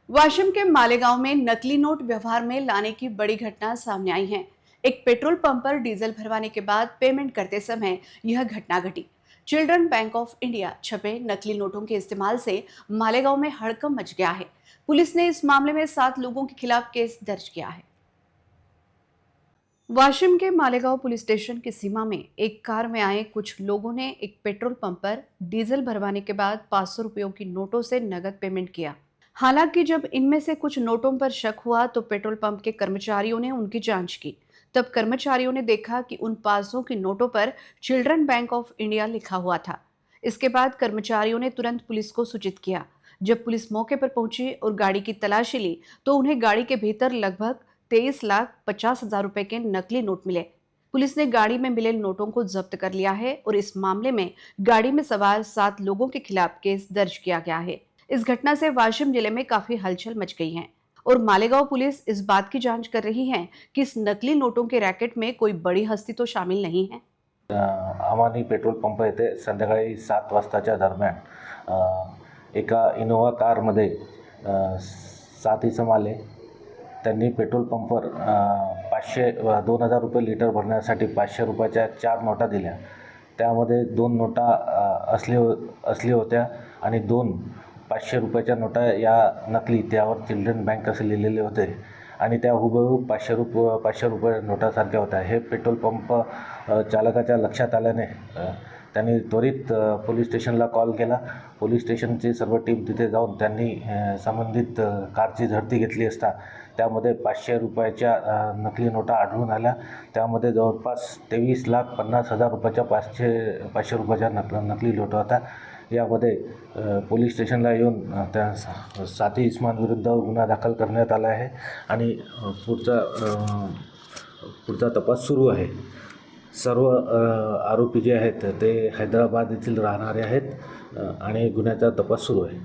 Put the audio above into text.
वाशिम के मालेगांव में नकली नोट व्यवहार में लाने की बड़ी घटना सामने आई है। एक पेट्रोल पंप पर डीजल भरवाने के बाद पेमेंट करते समय यह घटना घटी। चिल्ड्रन बैंक ऑफ इंडिया छपे नकली नोटों के इस्तेमाल से मालेगांव में हड़कंप मच गया है। पुलिस ने इस मामले में 7 लोगों के खिलाफ केस दर्ज किया है। वाशिम के मालेगांव पुलिस स्टेशन की सीमा में एक कार में आए कुछ लोगों ने एक पेट्रोल पंप पर डीजल भरवाने के बाद 500 रुपयों की नोटों से नकद पेमेंट किया। हालांकि जब इनमें से कुछ नोटों पर शक हुआ तो पेट्रोल पंप के कर्मचारियों ने उनकी जांच की। तब कर्मचारियों ने देखा कि उन 500 की नोटों पर चिल्ड्रन बैंक ऑफ इंडिया लिखा हुआ था। इसके बाद कर्मचारियों ने तुरंत पुलिस को सूचित किया। जब पुलिस मौके पर पहुंची और गाड़ी की तलाशी ली तो उन्हें गाड़ी के भीतर लगभग 23,50,000 रुपए के नकली नोट मिले। पुलिस ने गाड़ी में मिले नोटों को जब्त कर लिया है और इस मामले में गाड़ी में सवार 7 लोगों के खिलाफ केस दर्ज किया गया है। इस घटना से वाशिम जिले में काफी हलचल मच गई है और मालेगांव पुलिस इस बात की जांच कर रही है कि इस नकली नोटों के रैकेट में कोई बड़ी हस्ती तो शामिल नहीं है। अमानी पेट्रोल पंप येथे संध्याकाळी 7 वाजताच्या दरम्यान एका इनोव्हा कारमध्ये 7 इसम आले। त्यांनी पेट्रोल पंपवर 2,000 रुपये लिटर भरण्यासाठी 500 रुपयाच्या 4 नोटा दिल्या। त्यामध्ये 2 नोटा असली होत्या आणि 2 500 रुपयाच्या नोटा या नकली, त्यावर चिल्ड्रन बँक असे लिहिलेले होते आणि त्या हुबेहूब 500 रुपये नोटासारख्या होत्या। हे पेट्रोल पंप चालकाच्या लक्षात आल्याने त्यांनी त्वरित पोलीस स्टेशनला कॉल केला। पोलीस स्टेशनची सर्व टीम तिथे जाऊन त्यांनी संबंधित कारची झडती घेतली असता त्यामध्ये 500 रुपयाच्या नकली नोटा आढळून आल्या। त्यामध्ये जवळपास 23,50,000 रुपयाच्या 500 रुपयाच्या नकली नोटा होत्या। यामध्ये पोलीस स्टेशनला येऊन त्या 7 इसमांविरुद्ध गुन्हा दाखल करण्यात आला आहे आणि पुढचा तपास सुरू आहे। सर्व आरोपी जे आहेत ते हैदराबाद येथील राहणारे आहेत आणि गुन्ह्याचा तपास सुरू आहे।